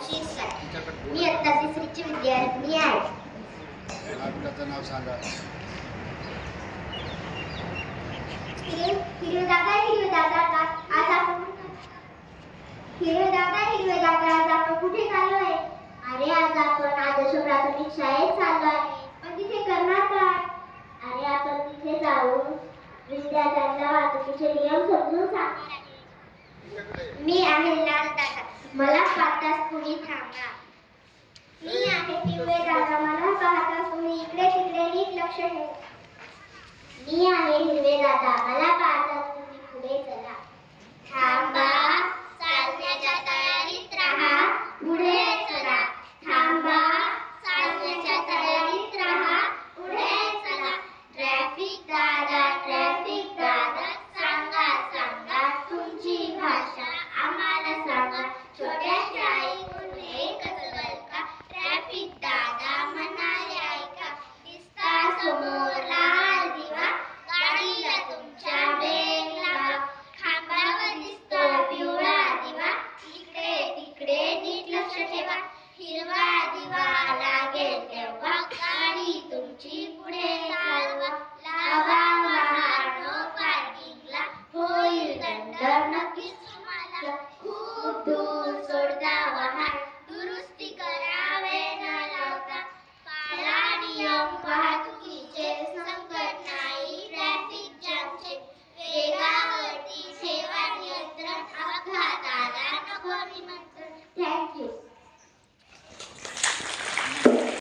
मी आता 3री विद्यार्थी आहे. आपल्याचं नाव सांगा. हिरवे दादा आज आपण कुठे चाललोय? अरे आज आपण आदर्श प्राथमिक शाळेत चाललो आहे. पण तिथे करणार काय? अरे आपण तिथे जाऊन विद्यार्थ्यांना वाहतुकीचे नियम समजून सांगणार आहे. मी आहे लाल दादा, मला 5 तास पुढे थांबा. मी आहे पिवळे दादा, मला 5 तास तुम्ही इकडे तिकडे नीट लक्ष ठेवा. मी आहे हिरवे दादा, मला 5 तास तुम्ही पुढे चला. थांबा.